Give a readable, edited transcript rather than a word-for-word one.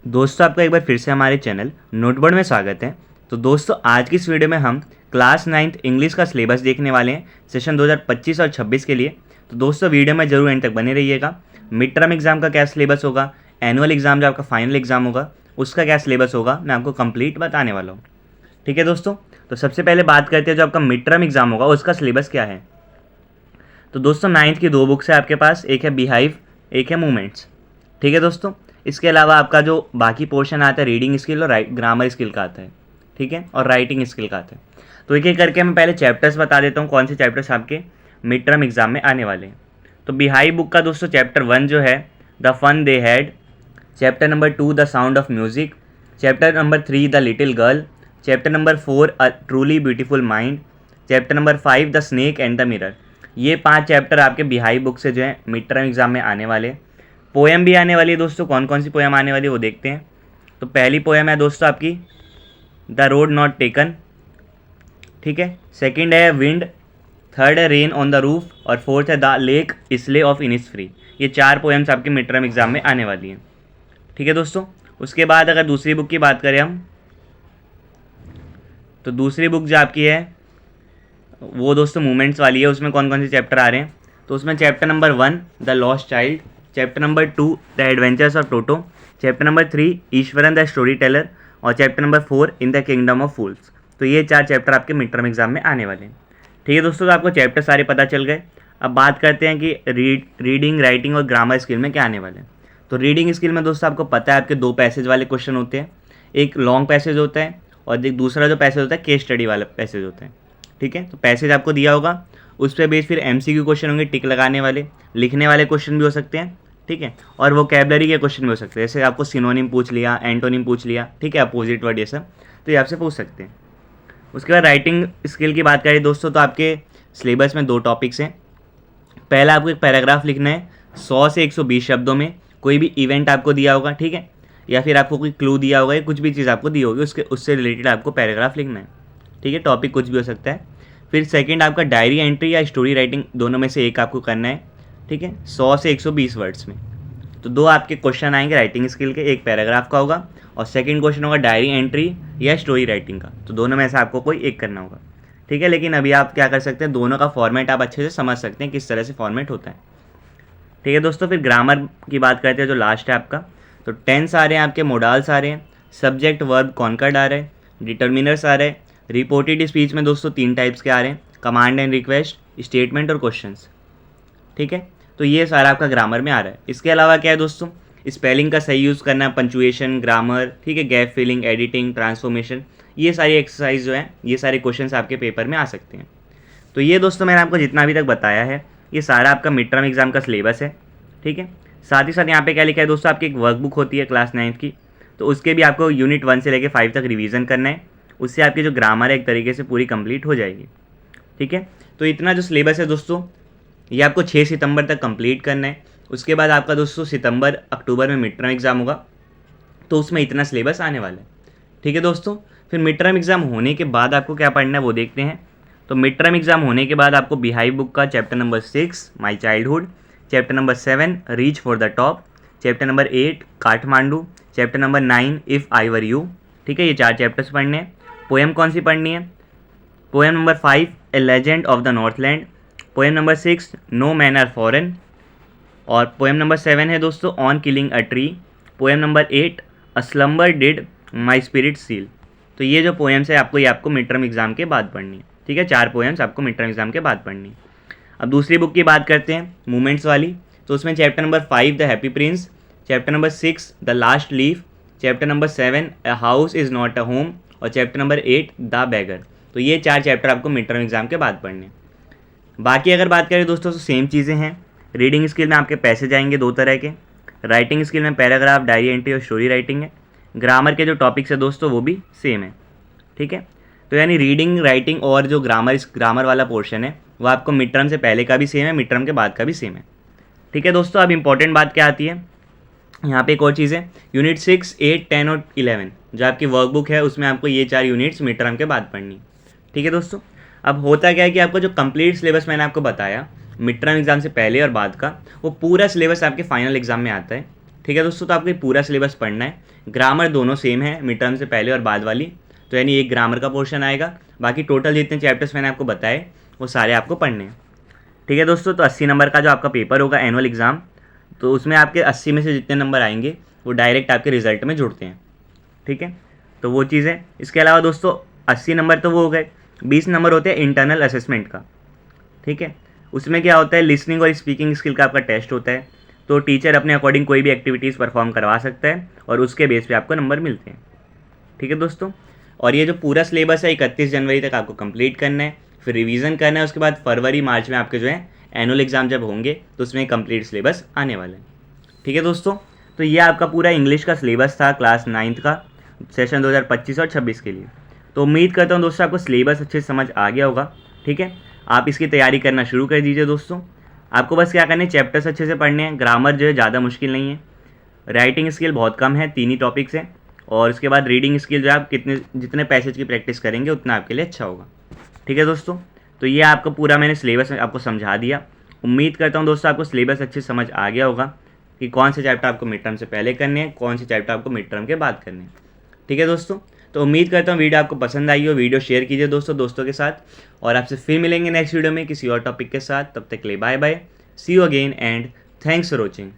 दोस्तों आपका एक बार फिर से हमारे चैनल नोटबोर्ड में स्वागत है। तो दोस्तों आज की इस वीडियो में हम क्लास 9th इंग्लिश का सिलेबस देखने वाले हैं सेशन 2025 और 26 के लिए। तो दोस्तों वीडियो में जरूर एंड तक बने रहिएगा। मिड टर्म एग्जाम का क्या सिलेबस होगा, एनुअल एग्जाम जो आपका फाइनल एग्जाम होगा उसका क्या सिलेबस होगा, मैं आपको कंप्लीट बताने वाला हूँ। ठीक है दोस्तों, तो सबसे पहले बात करते हैं जो आपका मिड टर्म एग्जाम होगा उसका सिलेबस क्या है। तो दोस्तों 9th की दो बुक्स है आपके पास, एक है बिहाइव, एक है मूवमेंट्स। ठीक है दोस्तों, इसके अलावा आपका जो बाकी पोर्शन आता है रीडिंग स्किल और ग्रामर स्किल का आता है, ठीक है, और राइटिंग स्किल का आता है। तो एक एक करके मैं पहले चैप्टर्स बता देता हूँ, कौन से चैप्टर्स आपके मिड टर्म एग्जाम में आने वाले हैं। तो बिहाइव बुक का दोस्तों चैप्टर 1 जो है the fun they had, chapter number 2 the sound of music, chapter number 3 the little girl, chapter number 4 a truly beautiful mind, chapter number 5 the snake and the mirror. ये 5 chapter आपके beehive book से जो है mid term exam में आने वाले हैं। Poem भी आने वाली है दोस्तों, कौन कौन सी पोएम आने वाली है वो देखते हैं। तो पहली पोएम है दोस्तों आपकी द रोड नॉट टेकन, ठीक है। सेकंड है विंड, थर्ड है रेन ऑन द रूफ और फोर्थ है द लेक इसले ऑफ इनिसफ्री। ये 4 पोएम्स आपके मिड टर्म एग्जाम में आने वाली हैं, ठीक है दोस्तों। उसके बाद अगर दूसरी बुक की बात करें हम, तो दूसरी बुक जो आपकी है वो दोस्तों मूवमेंट्स वाली है। उसमें कौन कौन से चैप्टर आ रहे हैं, तो उसमें chapter number 1 the lost child, chapter number 2 the adventures of Toto, chapter number 3 Iswaran the storyteller और chapter number 4 in the kingdom of fools. तो ये 4 चैप्टर आपके मिड टर्म एग्जाम में आने वाले हैं, ठीक है दोस्तों। तो आपको चैप्टर सारे पता चल गए। अब बात करते हैं कि रीडिंग, राइटिंग और ग्रामर स्किल में क्या आने वाले हैं। तो रीडिंग स्किल में दोस्तों आपको पता है आपके 2 पैसेज वाले क्वेश्चन होते हैं, एक लॉन्ग पैसेज होता है और एक दूसरा जो पैसेज होता है केस स्टडी वाला पैसेज होता है, ठीक है। तो पैसेज आपको दिया होगा, उस पर बेस फिर एमसीक्यू क्वेश्चन होंगे, टिक लगाने वाले, लिखने वाले क्वेश्चन भी हो सकते हैं, ठीक है, और वोकैबुलरी के क्वेश्चन भी हो सकते हैं। जैसे आपको सिनोनिम पूछ लिया, एंटोनिम पूछ लिया, ठीक है, अपोजिट वर्ड, ये सब तो ये आपसे पूछ सकते हैं। उसके बाद राइटिंग स्किल की बात करें दोस्तों, तो आपके सिलेबस में 2 टॉपिक्स हैं। पहला आपको एक पैराग्राफ लिखना है 100 से 120 शब्दों में। कोई भी इवेंट आपको दिया होगा, ठीक है, या फिर आपको कोई क्लू दिया होगा या कुछ भी चीज़ आपको दी होगी उससे रिलेटेड आपको पैराग्राफ लिखना है, ठीक है। टॉपिक कुछ भी हो सकता है। फिर सेकंड आपका डायरी एंट्री या स्टोरी राइटिंग, दोनों में से एक आपको करना है, ठीक है, 100 से 120 वर्ड्स में। तो 2 आपके क्वेश्चन आएंगे राइटिंग स्किल के, एक पैराग्राफ का होगा और सेकंड क्वेश्चन होगा डायरी एंट्री या स्टोरी राइटिंग का। तो दोनों में से आपको कोई एक करना होगा, ठीक है। लेकिन अभी आप क्या कर सकते हैं, दोनों का फॉर्मेट आप अच्छे से समझ सकते हैं किस तरह से फॉर्मेट होता है, ठीक है दोस्तों। फिर ग्रामर की बात करते हैं जो लास्ट है आपका। तो टेंस आ रहे हैं आपके, मोडाल्स आ रहे हैं, सब्जेक्ट वर्ब कॉन्कर्ड आ रहे हैं, डिटर्मिनर्स आ रहे हैं। रिपोर्टेड स्पीच में दोस्तों 3 टाइप्स के आ रहे हैं, कमांड एंड रिक्वेस्ट, स्टेटमेंट और क्वेश्चंस, ठीक है। तो ये सारा आपका ग्रामर में आ रहा है। इसके अलावा क्या है दोस्तों, स्पेलिंग का सही यूज़ करना, पंचुएशन, ग्रामर, ठीक है, गैप फिलिंग, एडिटिंग, ट्रांसफॉर्मेशन, ये सारी एक्सरसाइज जो है, ये सारे क्वेश्चंस आपके पेपर में आ सकते हैं। तो ये दोस्तों मैंने आपको जितना अभी तक बताया है ये सारा आपका मिड टर्म एग्जाम का सिलेबस है, ठीक है। साथ ही साथ यहाँ पे क्या लिखा है दोस्तों, आपकी एक वर्कबुक होती है क्लास 9th की, तो उसके भी आपको यूनिट 1 से लेकर 5 तक रिवीजन करना है। उससे आपकी जो ग्रामर है एक तरीके से पूरी कंप्लीट हो जाएगी, ठीक है। तो इतना जो सिलेबस है दोस्तों ये आपको 6 सितंबर तक कंप्लीट करना है। उसके बाद आपका दोस्तों सितंबर अक्टूबर में मिड टर्म एग्ज़ाम होगा, तो उसमें इतना सिलेबस आने वाला है, ठीक है दोस्तों। फिर मिड टर्म एग्ज़ाम होने के बाद आपको क्या पढ़ना है वो देखते हैं। तो मिड टर्म एग्ज़ाम होने के बाद आपको बिहाइव बुक का chapter number 6 my childhood, chapter number 7 reach for the top, chapter number 8 Kathmandu, chapter number 9 if I were you, ठीक है, ये 4 चैप्टर्स पढ़ने हैं। पोएम कौन सी पढ़नी है, poem number 5 a legend of the Northland, poem number 6 no men are foreign और पोएम नंबर 7 है दोस्तों on killing a tree, poem number 8 a slumber did my spirit seal. तो ये जो पोएम्स है आपको, ये आपको मिड टर्म एग्जाम के बाद पढ़नी है, ठीक है, 4 पोएम्स आपको मिड टर्म एग्जाम के बाद पढ़नी है। अब दूसरी बुक की बात करते हैं मूवमेंट्स वाली। तो उसमें chapter number 5 the happy Prince, chapter number 6 the last leaf, chapter number 7 a house is not a home और चैप्टर नंबर 8 द बैगर। तो ये 4 चैप्टर आपको मिड टर्म एग्जाम के बाद पढ़ने। बाकी अगर बात करें दोस्तों तो सेम चीज़ें हैं। रीडिंग स्किल में आपके पैसेज आएंगे 2 तरह के, राइटिंग स्किल में पैराग्राफ, डायरी एंट्री और स्टोरी राइटिंग है। ग्रामर के जो टॉपिक्स है दोस्तों वो भी सेम है, ठीक है। तो यानी रीडिंग, राइटिंग और जो ग्रामर वाला पोर्शन है वो आपको मिड टर्म से पहले का भी सेम है, मिड टर्म के बाद का भी सेम है, ठीक है दोस्तों। अब इंपॉर्टेंट बात क्या आती है, यहाँ पे एक और चीज़ है, यूनिट 6, 8, 10 और 11 जो आपकी वर्कबुक है उसमें आपको ये 4 यूनिट्स मिड टर्म के बाद पढ़नी, ठीक है दोस्तों। अब होता क्या है कि आपको जो कंप्लीट सिलेबस मैंने आपको बताया मिड टर्म एग्जाम से पहले और बाद का, वो पूरा सिलेबस आपके फाइनल एग्जाम में आता है, ठीक है दोस्तों, तो आपको ये पूरा सिलेबस पढ़ना है। ग्रामर दोनों सेम है, मिड टर्म से पहले और बाद वाली, तो यानी एक ग्रामर का पोर्शन आएगा, बाकी टोटल जितने चैप्टर्स मैंने आपको बताए वो सारे आपको पढ़ने हैं। ठीक है दोस्तों, तो 80 नंबर का जो आपका पेपर होगा एनुअल एग्ज़ाम, तो उसमें आपके 80 में से जितने नंबर आएंगे वो डायरेक्ट आपके रिजल्ट में जुड़ते हैं। ठीक है, तो वो चीज़ है। इसके अलावा दोस्तों 80 नंबर तो वो हो गए, 20 नंबर होते हैं इंटरनल असेसमेंट का। ठीक है, उसमें क्या होता है, लिसनिंग और स्पीकिंग स्किल का आपका टेस्ट होता है, तो टीचर अपने अकॉर्डिंग कोई भी एक्टिविटीज़ परफॉर्म करवा सकता है और उसके बेस पे आपको नंबर मिलते हैं। ठीक है दोस्तों, और ये जो पूरा सिलेबस है 31 जनवरी तक आपको कंप्लीट करना है, फिर रिवीजन करना है, उसके बाद फरवरी मार्च में आपके जो है एनुअल एग्ज़ाम जब होंगे तो उसमें कंप्लीट सिलेबस आने वाला है। ठीक है दोस्तों, तो ये आपका पूरा इंग्लिश का सिलेबस था क्लास 9th का सेशन 2025 और 26 के लिए। तो उम्मीद करता हूँ दोस्तों आपको सिलेबस अच्छे से समझ आ गया होगा। ठीक है, आप इसकी तैयारी करना शुरू कर दीजिए दोस्तों। आपको बस क्या करना है, चैप्टर्स अच्छे से पढ़ने हैं, ग्रामर जो है ज़्यादा मुश्किल नहीं है, राइटिंग स्किल बहुत कम है, 3 ही टॉपिक्स हैं, और उसके बाद रीडिंग स्किल जो है आप जितने पैसेज की प्रैक्टिस करेंगे उतना आपके लिए अच्छा होगा। ठीक है दोस्तों, तो ये आपका पूरा मैंने सिलेबस आपको समझा दिया। उम्मीद करता हूँ दोस्तों आपको सिलेबस अच्छे से समझ आ गया होगा कि कौन से चैप्टर आपको मिड टर्म से पहले करने हैं, कौन से चैप्टर आपको मिड टर्म के बाद करने हैं। ठीक है दोस्तों, तो उम्मीद करता हूँ वीडियो आपको पसंद आई हो। वीडियो शेयर कीजिए दोस्तों के साथ, और आपसे फिर मिलेंगे नेक्स्ट वीडियो में किसी और टॉपिक के साथ। तब तक के लिए bye bye, see you again and thanks for watching.